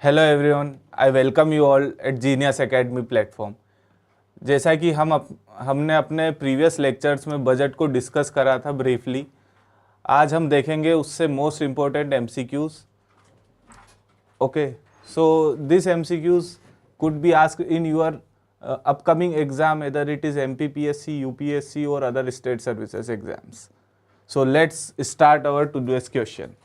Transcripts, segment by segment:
Hello everyone, I welcome you all at genius academy platform. जैसा कि हमने अपने प्रीवियस लेक्चर्स में बजट को डिस्कस करा था ब्रीफली, आज हम देखेंगे उससे most important MCQs. Okay, so this MCQs could be asked in your upcoming exam, either it is MPPSC, UPSC or other state services exams. So let's start our today's question.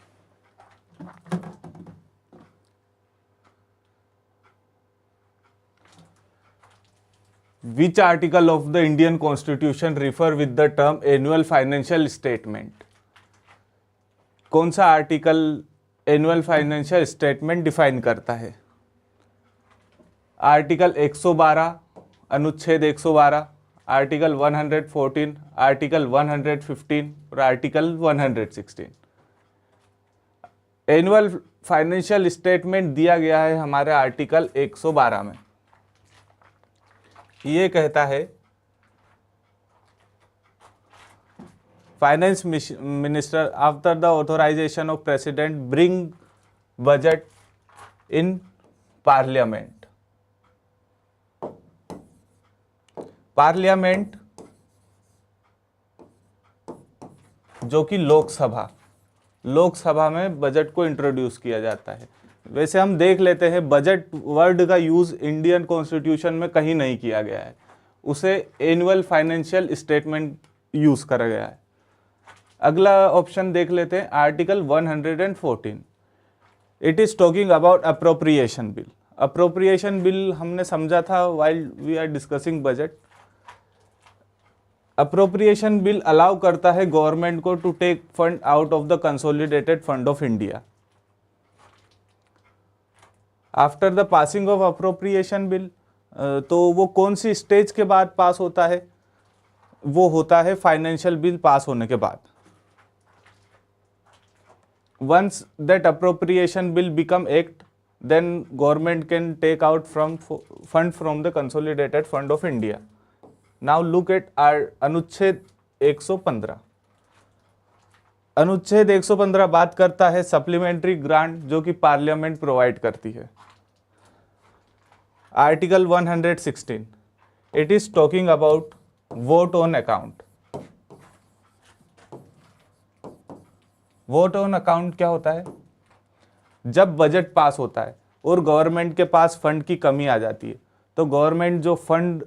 Which article of the Indian Constitution refer with the term annual financial statement? कौन सा article annual financial statement define करता है? Article 112, अनुच्छेद 112, article 114, article 115 और article 116। Annual financial statement दिया गया है हमारे आर्टिकल 112 में। ये कहता है finance minister after the authorization of president bring budget in parliament. Parliament जो कि लोकसभा में बजट को इंट्रोड्यूस किया जाता है। वैसे हम देख लेते हैं, बजट वर्ड का यूज इंडियन कॉन्स्टिट्यूशन में कहीं नहीं किया गया है, उसे एनुअल फाइनेंशियल स्टेटमेंट यूज करा गया है। अगला ऑप्शन देख लेते हैं, article 114। It is talking about appropriation bill. Appropriation bill हमने समझा था while we are discussing budget. Appropriation bill allow करता है गवर्नमेंट को to take fund out of the consolidated fund of India. After the passing of appropriation bill, तो वो कौन सी stage के बाद पास होता है? वो होता है फाइनेंशियल बिल पास होने के बाद। Once that appropriation bill become act, then government can take out fund from the consolidated fund of India. Now look at our अनुच्छेद 115। अनुच्छेद 115 बात करता है सप्लीमेंट्री ग्रांट जो कि पार्लियामेंट प्रोवाइड करती है। Article 116, it is talking about vote on account. Vote on account क्या होता है? जब बजट पास होता है और गवर्नमेंट के पास फंड की कमी आ जाती है, तो गवर्नमेंट जो फंड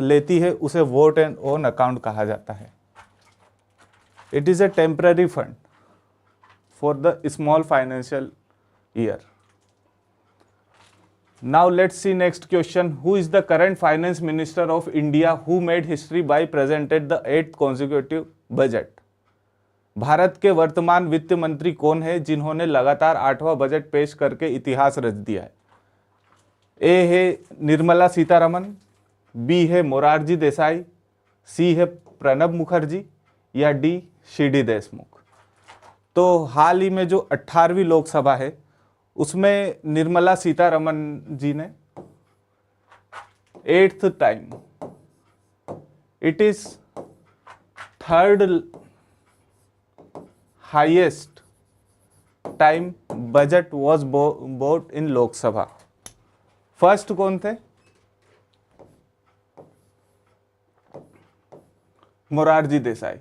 लेती है उसे वोट ऑन अकाउंट कहा जाता है। It is a temporary fund for the small financial year. Now let's see next question. Who is the current finance minister of India who made history by presented the 8th consecutive budget? Bharat के वर्तमान वित्त मंत्री कौन है जिन्होंने लगातार 8वां budget पेश करके इतिहास रच दिया है? ए है निर्मला सीतारमन, बी है मोरारजी देसाई, सी है प्रणब मुखर्जी या डी सी.डी. देशमुख। तो हाल ही में जो 18वीं लोकसभा है उसमें निर्मला सीतारमन जी ने 8th time, it is 3rd highest time budget was boat in Lok Sabha. First कौन थे? Morarji Desai.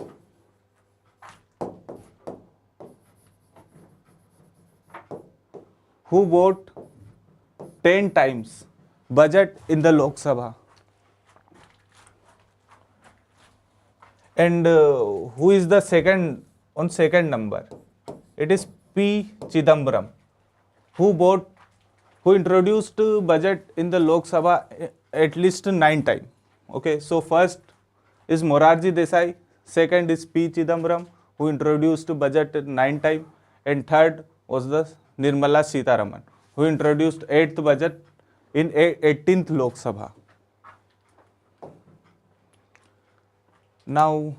Who vote 10 times budget in the Lok Sabha? And who is the second number? It is P. Chidambaram, who introduced budget in the Lok Sabha at least 9 times. Okay, so first is Morarji Desai, second is P. Chidambaram, who introduced budget 9 times, and third was the Nirmala Sitharaman, who introduced 8th budget in 18th Lok Sabha. Now,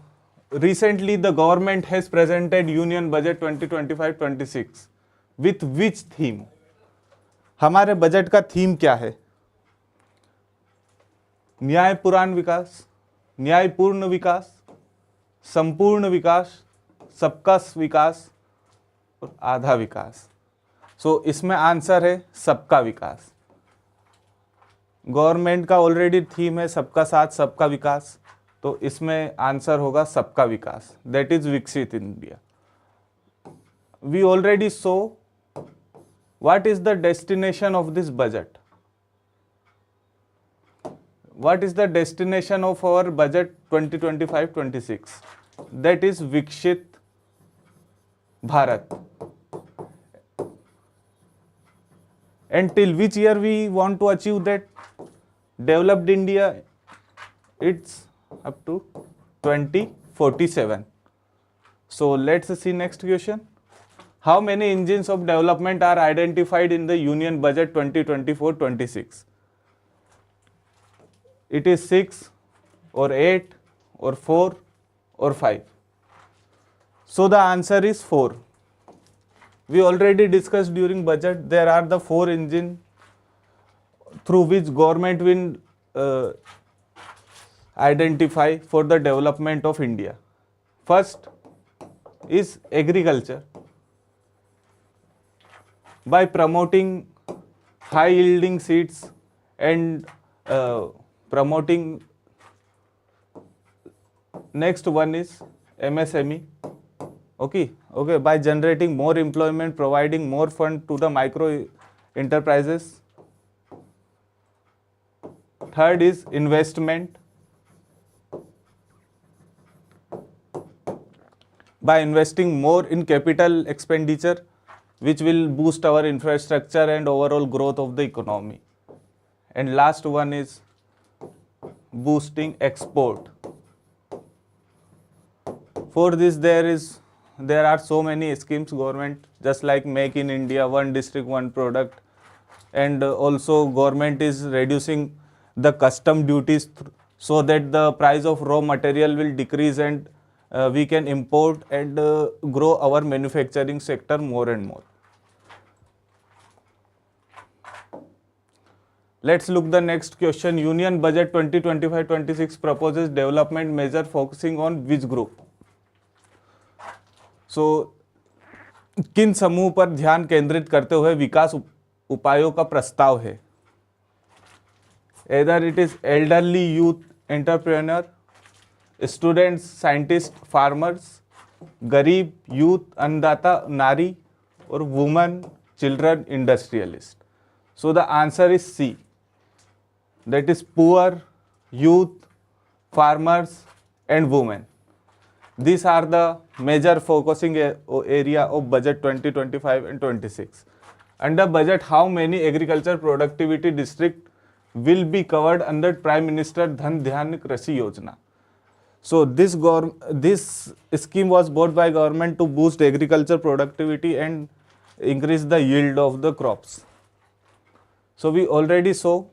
recently the government has presented Union Budget 2025-26 with which theme? हमारे budget का theme क्या है? न्यायपूर्ण विकास, न्यायपूर्ण विकास, संपूर्ण विकास, सबका विकास और आधा विकास। सो इसमें आंसर है सबका विकास। गवर्नमेंट का ऑलरेडी थीम है सबका साथ सबका विकास, तो इसमें आंसर होगा सबका विकास, दैट इज विकसित India. We already saw what is the destination of this budget. What is the destination of our budget 2025-26? That is Vikshit Bharat. And till which year we want to achieve that? Developed India, it's up to 2047. So let's see next question. How many engines of development are identified in the Union Budget 2024-26? It is 6 or 8 or 4 or 5. So the answer is 4. We already discussed during budget, there are the 4 engines through which government will identify for the development of India. First is agriculture. By promoting high yielding seeds and promoting, next one is MSME. Okay, by generating more employment, providing more fund to the micro enterprises. Third is investment. By investing more in capital expenditure, which will boost our infrastructure and overall growth of the economy. And last one is boosting export. For this there are so many schemes government, just like Make in India, one district one product, and also government is reducing the custom duties so that the price of raw material will decrease and we can import and grow our manufacturing sector more and more. Let's look the next question. Union Budget 2025-26 proposes development measure focusing on which group? So, किन समूह पर ध्यान केंद्रित करते हुए विकास उपायों का प्रस्ताव है? Either it is elderly, youth, entrepreneur, students, scientists, farmers, गरीब, youth, अन्नदाता, नारी, और women, children, industrialist. So the answer is C. That is poor, youth, farmers and women. These are the major focusing area of budget 2025 and 26. Under budget, how many agriculture productivity district will be covered under Prime Minister Dhan Dhyan Krishi Yojana? So this scheme was brought by government to boost agriculture productivity and increase the yield of the crops. So we already saw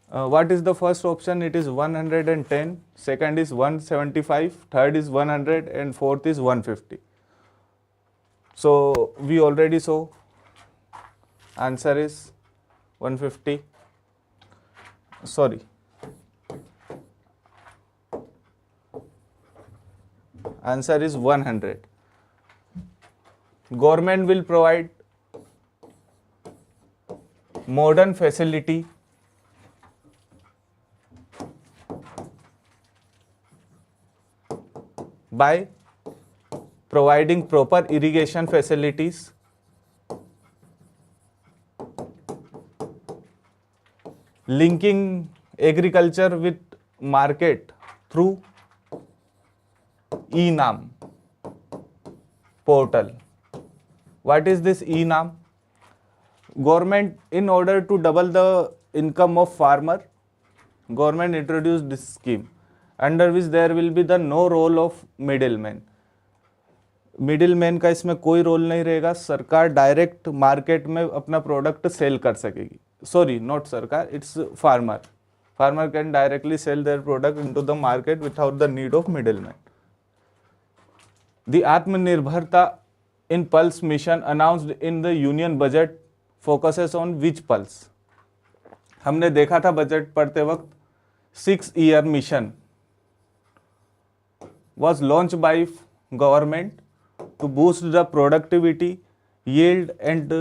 what is the first option? It is 110, second is 175, third is 100 and fourth is 150. So we already saw answer is 150. Sorry. Answer is 100. Government will provide modern facility by providing proper irrigation facilities, linking agriculture with market through e-Naam portal. What is this e-Naam? Government, in order to double the income of farmer, government introduced this scheme under which there will be the no role of middleman. Middleman का इसमें कोई role नहीं रहेगा, सरकार direct market में अपना product sell कर सकेगी. सॉरी, नॉट सरकार, it's farmer can directly sell their product into the market without the need of middleman. The आत्मनिर्भरता in pulse mission announced in the union budget focuses on which pulse? हमने देखा था budget पढ़ते वक्त 6-year मिशन was launched by government to boost the productivity, yield and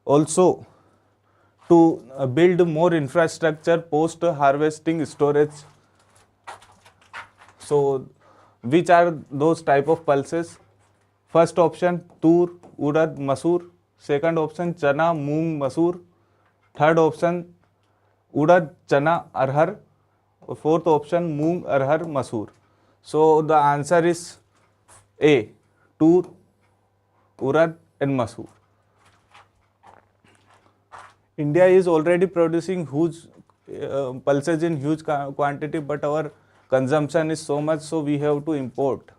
also to build more infrastructure post harvesting storage. So which are those type of pulses? First option tur, urad, masoor. Second option chana, moong, masoor. Third option urad, chana, arhar. Fourth option moong, arhar, masoor. So the answer is A, tur, urad and masoor. India is already producing huge pulses in huge quantity, but our consumption is so much, so we have to import.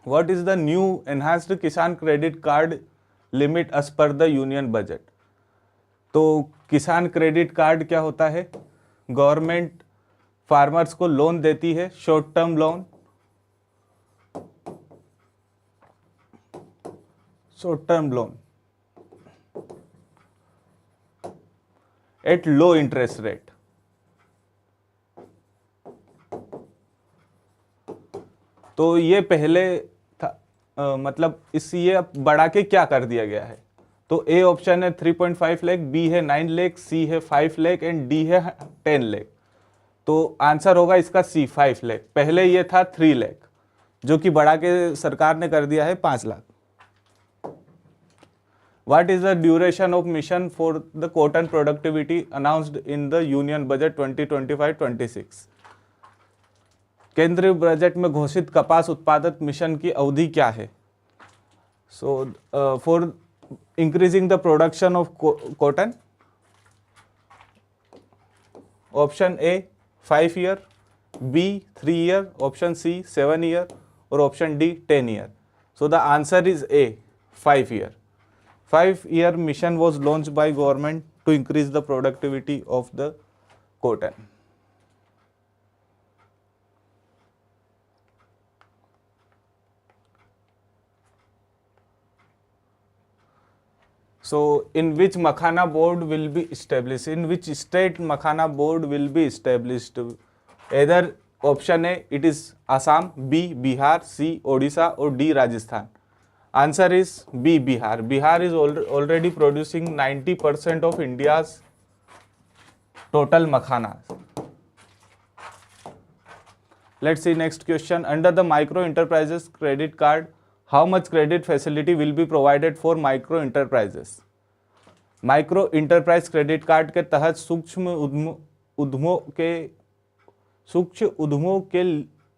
What is the new enhanced Kisan credit card limit as per the union budget? तो किसान credit card क्या होता है? Government farmers को loan देती है, short term loan, at low interest rate. तो ये पहले था, मतलब इस ये अब बढ़ा के क्या कर दिया गया है? तो ए ऑप्शन है 3.5 लाख, बी है 9 लाख, सी है 5 लाख एंड डी है 10 लाख. तो आंसर होगा इसका सी, 5 लाख. पहले ये था 3 लाख, जो कि बढ़ा के सरकार ने कर दिया है 5 lakh. What is the duration of mission for the cotton productivity announced in the Union Budget 2025-26? केंद्रीय बजट में घोषित कपास उत्पादक मिशन की अवधि क्या है? So for increasing the production of cotton, option A 5 year, B 3 year, option C 7 year or option D 10 year. So the answer is A, 5 year. 5-year mission was launched by government to increase the productivity of the cotton. So in which Makhana board will be established? In which state Makhana board will be established? Either option A it is Assam, B Bihar, C Odisha or D Rajasthan. Answer is B, Bihar. Bihar is already producing 90% of India's total makhana. Let's see next question. Under the micro enterprises credit card, how much credit facility will be provided for micro enterprises? Micro enterprise credit card के तहत सूक्ष्म उद्यमों के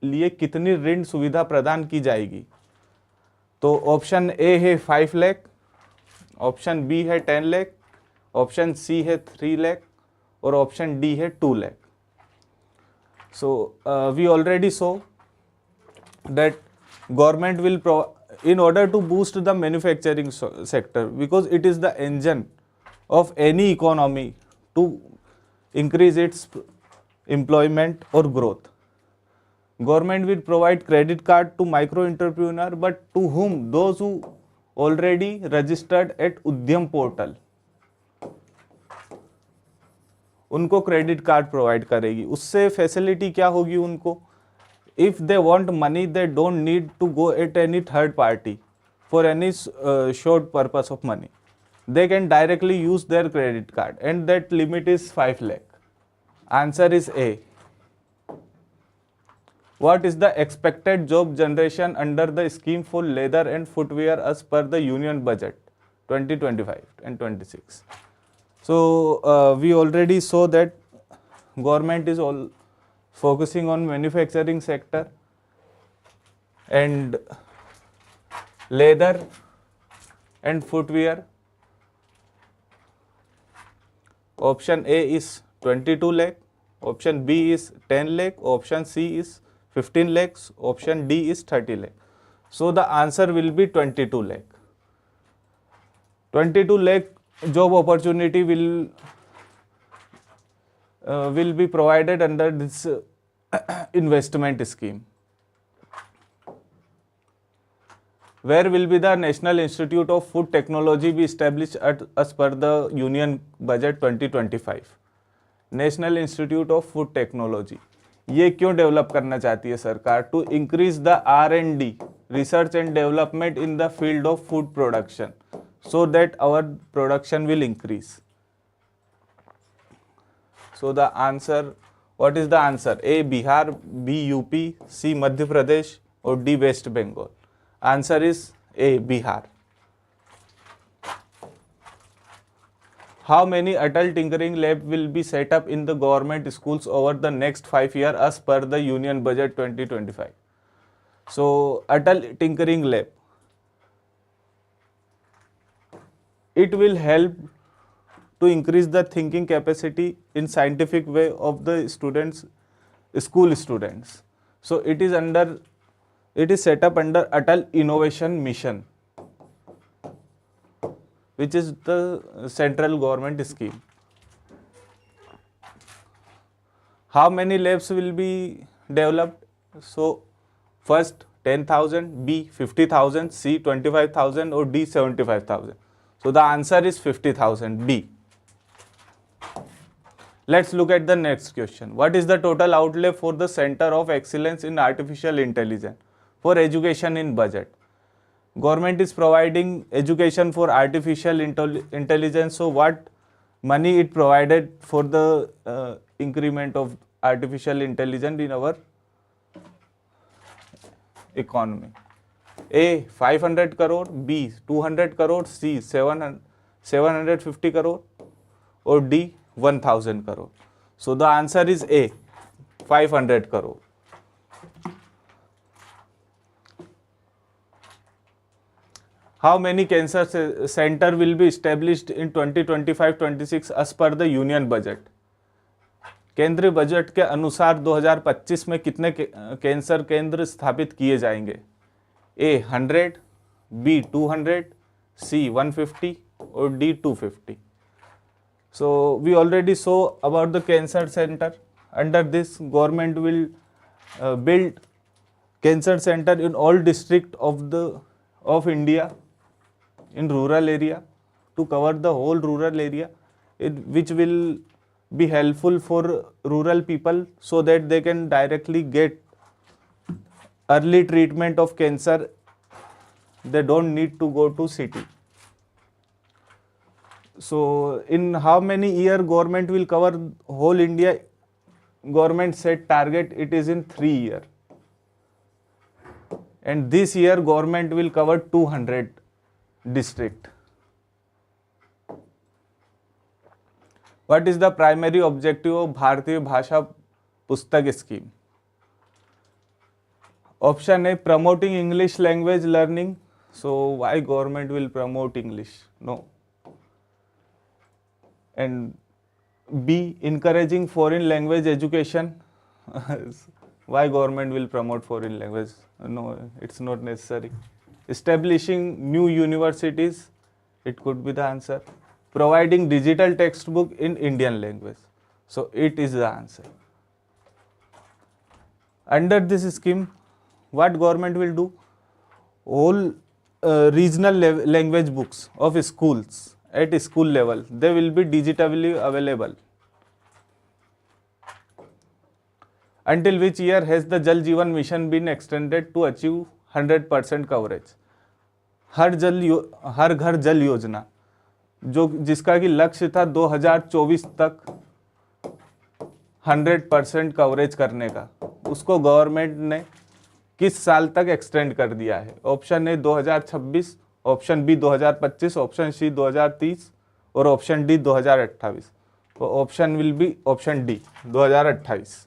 लिए कितनी ऋण सुविधा प्रदान की जाएगी? तो ऑप्शन ए है 5 लाख, ऑप्शन बी है 10 लाख, ऑप्शन सी है 3 लाख और ऑप्शन डी है 2 lakh. So we already saw that government will in order to boost the manufacturing sector, because it is the engine of any economy to increase its employment or growth. Government will provide credit card to micro entrepreneur, but to whom? Those who already registered at Udyam portal. उनको credit card provide करेगी. उससे facility क्या होगी उनको? If they want money, they don't need to go at any third party for any short purpose of money. They can directly use their credit card, and that limit is 5 lakh. Answer is A. What is the expected job generation under the scheme for leather and footwear as per the Union Budget 2025 and 26? So we already saw that government is all focusing on manufacturing sector and leather and footwear. Option A is 22 lakh, option B is 10 lakh, option C is 15 lakhs, option D is 30 lakh. So the answer will be 22 lakh. 22 lakh job opportunity will be provided under this investment scheme. Where will be the National Institute of Food Technology be established as per the Union Budget 2025? National Institute of Food Technology ये क्यों develop करना चाहती है सरकार? To increase the R&D research and development in the field of food production so that our production will increase. So the answer, what is the answer? A Bihar, B UP, C Madhya Pradesh, or D West Bengal? Answer is A Bihar. How many Atal Tinkering Lab will be set up in the government schools over the next 5 years as per the Union Budget 2025? So Atal Tinkering Lab, it will help to increase the thinking capacity in scientific way of the students, school students. So it is set up under Atal Innovation Mission, which is the central government scheme. How many labs will be developed? So first 10,000, B 50,000, C 25,000, or D 75,000. So the answer is 50,000, B. Let's look at the next question. What is the total outlay for the Center of Excellence in Artificial Intelligence for education in budget? Government is providing education for artificial intelligence. So what money it provided for the increment of artificial intelligence in our economy? A 500 crore, B 200 crore, C 750 crore, or D 1000 crore. So the answer is A 500 crore. How many cancer center will be established in 2025-26 as per the union budget? केंद्रीय budget के अनुसार 2025 में कितने cancer केंद्र स्थापित किए जाएंगे? A 100, B 200, C 150, or D 250. So we already saw about the cancer center. Under this, government will build cancer center in all districts of India in rural area to cover the whole rural area, which will be helpful for rural people so that they can directly get early treatment of cancer. They don't need to go to city. So in how many year government will cover whole India? Government set target, it is in 3 years. And this year government will cover 200 district. What is the primary objective of Bharatiya Bhasha Pustak scheme? Option A, promoting English language learning. So why government will promote English? No. And B, encouraging foreign language education. Why government will promote foreign language? No, it's not necessary. Establishing new universities, it could be the answer. Providing digital textbook in Indian language. So it is the answer. Under this scheme, what government will do? All regional language books of schools at school level, they will be digitally available. Until which year has the Jal Jeevan Mission been extended to achieve 100% coverage? हर घर जल योजना जो जिसका कि लक्ष्य था 2024 तक 100% coverage करने का, उसको गवर्नमेंट ने किस साल तक एक्सटेंड कर दिया है? Option A 2026, option B 2025, option C 2030 और ऑप्शन डी 2028. तो option will be option D 2028.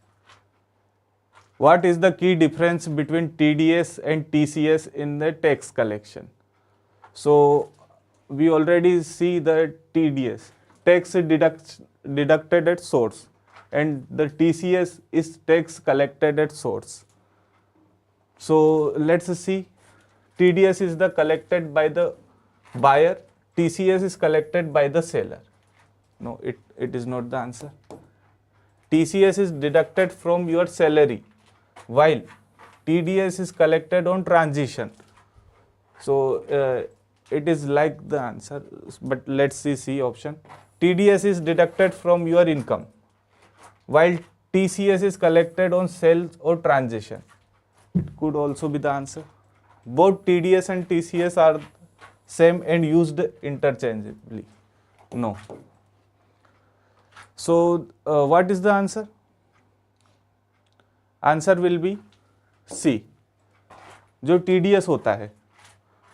What is the key difference between TDS and TCS in the tax collection? So we already see the TDS, tax deducted at source, and the TCS is tax collected at source. So let's see, TDS is the collected by the buyer, TCS is collected by the seller. No, it is not the answer. TCS is deducted from your salary, while TDS is collected on transition. So it is like the answer, but let's see C option. TDS is deducted from your income, while TCS is collected on sales or transition. It could also be the answer. both TDS and TCS are same and used interchangeably? No. So what is the answer? Answer will be C. जो TDS होता है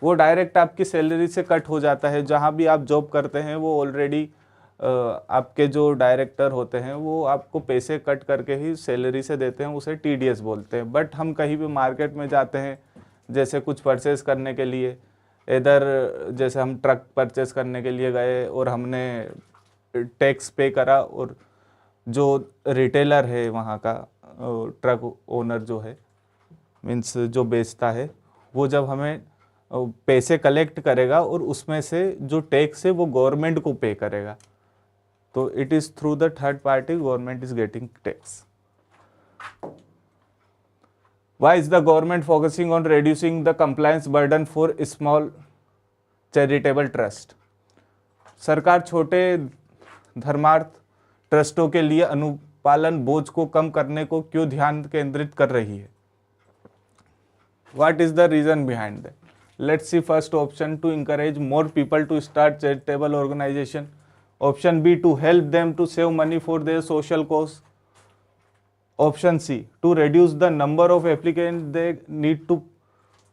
वो direct आपकी salary से cut हो जाता है। जहाँ भी आप जॉब करते हैं वो ऑलरेडी आपके जो डायरेक्टर होते हैं वो आपको पैसे कट करके ही सैलरी से देते हैं, उसे TDS बोलते हैं। बट हम कहीं भी मार्केट में जाते हैं, जैसे कुछ परचेस करने के लिए, इधर जैसे हम ट्रक परचेस करने के लिए गए और हमने टैक्स पे करा, और जो रिटेलर है वहाँ का ट्रक ओनर जो है, मीन्स जो बेचता है, वो जब हमें पैसे कलेक्ट करेगा और उसमें से जो टैक्स है वो गवर्नमेंट को पे करेगा, तो it is through the third party government is getting tax. Why is the government focusing on reducing the compliance burden for small charitable trust? सरकार छोटे धर्मार्थ ट्रस्टों के लिए अनुपालन बोझ को कम करने को क्यों ध्यान केंद्रित कर रही है? What is the reason behind that? Let's see first option, to encourage more people to start charitable organization. Option B, to help them to save money for their social cause. Option C, to reduce the number of applicants they need to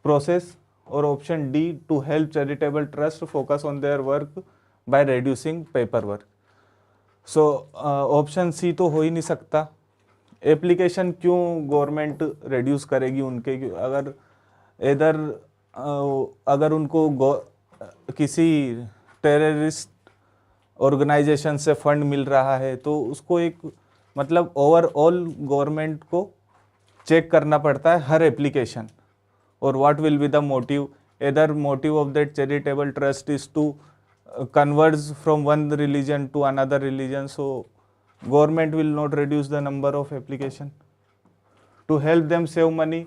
process. Or option D, to help charitable trust focus on their work by reducing paperwork. So option C तो हो ही नहीं सकता। Application क्यों government reduce करेगी उनके? अगर इधर अगर उनको किसी टेररिस्ट ऑर्गेनाइजेशन से फंड मिल रहा है तो उसको एक मतलब ओवरऑल गवर्नमेंट को चेक करना पड़ता है हर एप्लीकेशन। और what will be the motive? इधर motive of that charitable trust is to converge from one religion to another religion, so government will not reduce the number of application. To help them save money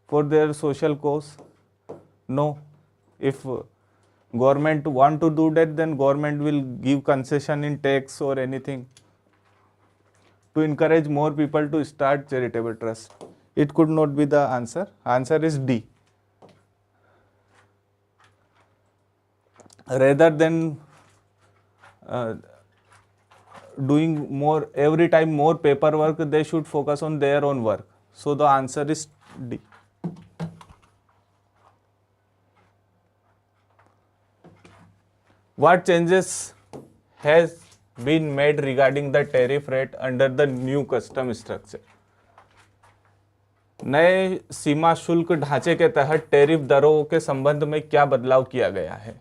for their social cause? No. If government want to do that, then government will give concession in tax or anything to encourage more people to start charitable trust. It could not be the answer. Answer is D. Rather than doing more every time more paperwork, they should focus on their own work. So the answer is D. What changes has been made regarding the tariff rate under the new custom structure? नए सीमा शुल्क ढांचे के तहत tariff दरों के संबंध में क्या बदलाव किया गया है?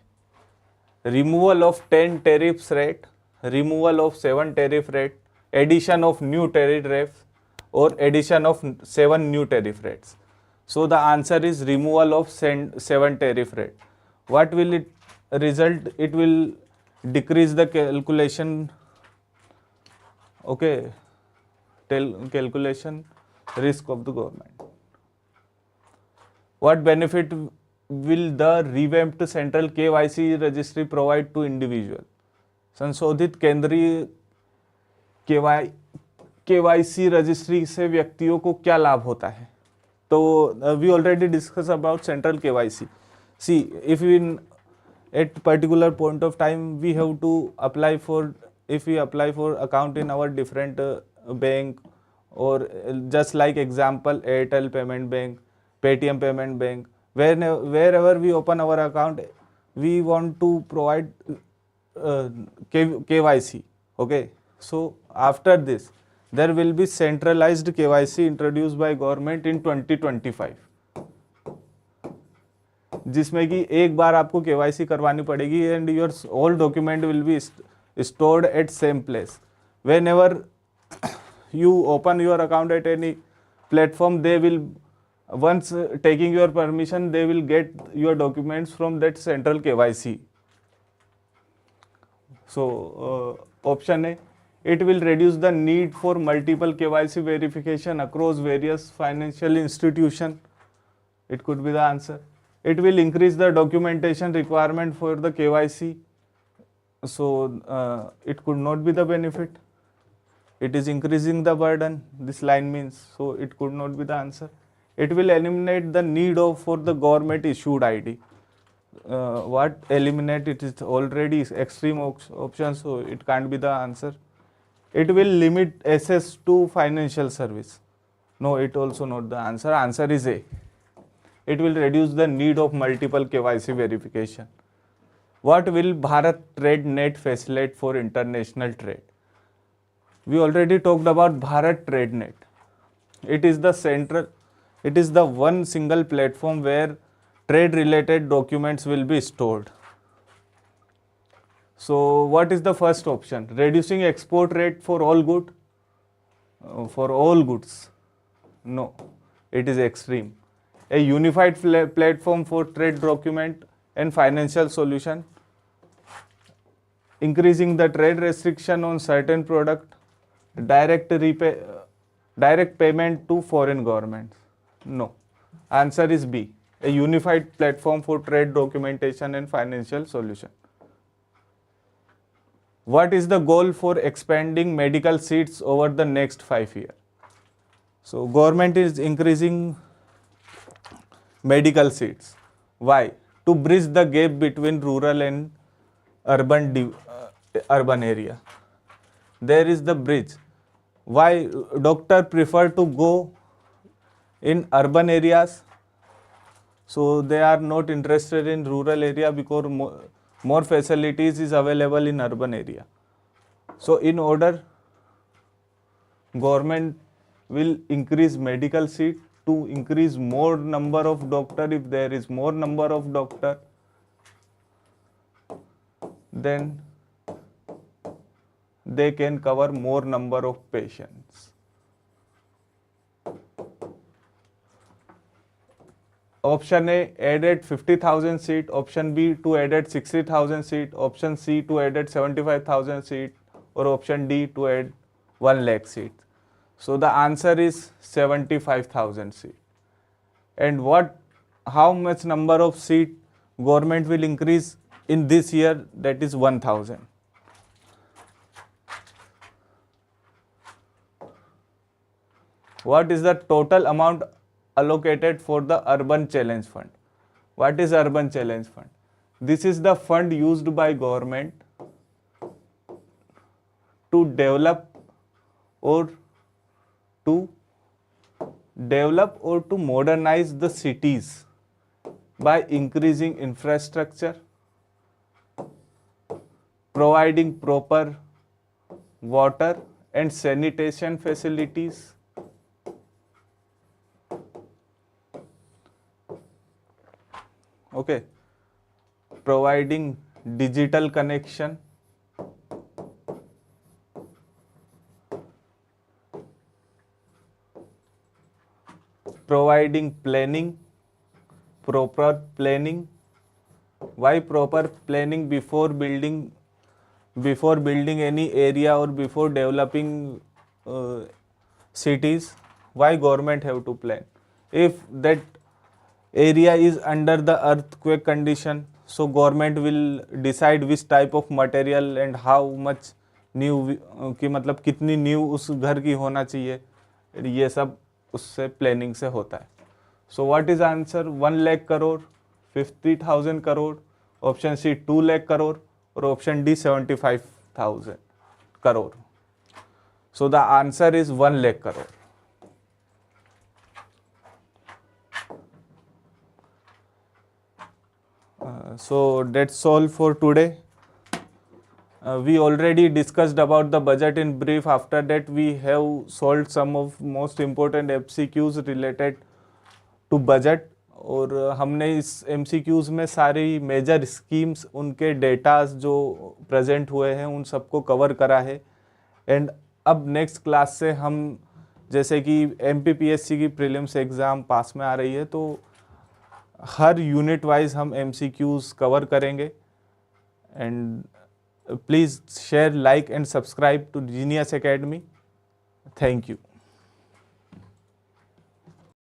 Removal of 10 tariffs rate, removal of 7 tariff rate, addition of new tariff rates, or addition of 7 new tariff rates. So the answer is removal of 7 tariff rate. What will it result? It will decrease the calculation, okay, calculation risk of the government. What benefit will the revamped central KYC registry provide to individual? संशोधित केंद्रीय KYC registry से व्यक्तियों को क्या लाभ होता है? तो we already discuss about central KYC. See if in at particular point of time we have to apply for, if we apply for account in our different bank, और just like example Airtel payment bank, Paytm payment bank, wherever we open our account, we want to provide KYC. Okay, so after this there will be centralized KYC introduced by government in 2025, जिसमें कि एक बार आपको KYC करवानी पड़ेगी and your all document will be stored at same place. Whenever you open your account at any platform, they will, once taking your permission, they will get your documents from that central KYC. So option A, it will reduce the need for multiple KYC verification across various financial institutions. It could be the answer. It will increase the documentation requirement for the KYC. So it could not be the benefit. It is increasing the burden, this line means, so it could not be the answer. It will eliminate the need of for the government issued ID. What eliminate? It is already extreme option, so it can't be the answer. It will limit access to financial service. No, it also not the answer. Answer is A. It will reduce the need of multiple KYC verification. What will Bharat Trade Net facilitate for international trade? We already talked about Bharat Trade Net. It is the one single platform where trade related documents will be stored. So what is the first option? Reducing export rate for all goods. No, it is extreme. A unified platform for trade document and financial solution. Increasing the trade restriction on certain product. Direct payment to foreign governments. No, answer is B. A unified platform for trade documentation and financial solution. What is the goal for expanding medical seats over the next 5 years? So government is increasing medical seats. Why? To bridge the gap between rural and urban area. There is the bridge. Why doctor prefer to go in urban areas? So they are not interested in rural area because more facilities is available in urban area. So in order, government will increase medical seat to increase more number of doctor. If there is more number of doctor, then they can cover more number of patients. Option A, added 50,000 seat. Option B, to added 60,000 seat. Option C, to added 75,000 seat. Or option D, to add 1 lakh seat. So the answer is 75,000 seat. And how much number of seat government will increase in this year? That is 1,000. What is the total amount allocated for the Urban Challenge Fund? What is Urban Challenge Fund? This is the fund used by government to develop or to modernize the cities by increasing infrastructure, providing proper water and sanitation facilities, okay, providing digital connection, providing planning, proper planning. Why proper planning? Before building any area or before developing cities, why government have to plan? If that area is under the earthquake condition, so government will decide which type of material and how much new कि मतलब कितनी new उस घर की होना चाहिए, ये सब उससे प्लानिंग से होता है. So what is answer? 1 lakh crore, 50,000 crore, option C 2 lakh crore और option D 75,000 crore. So the answer is 1 lakh crore. So that's all for today. We already discussed about the budget in brief. After that we have solved some of most important MCQs related to budget. और हमने इस MCQs में सारी major schemes, उनके datas जो present हुए हैं उन सबको कवर करा है. एंड अब नेक्स्ट क्लास से हम, जैसे कि MPPSC की प्रीलिम्स एग्ज़ाम पास में आ रही है, तो हर यूनिट वाइज हम MCQs कवर करेंगे. And please share, like and subscribe to Genius Academy. Thank you.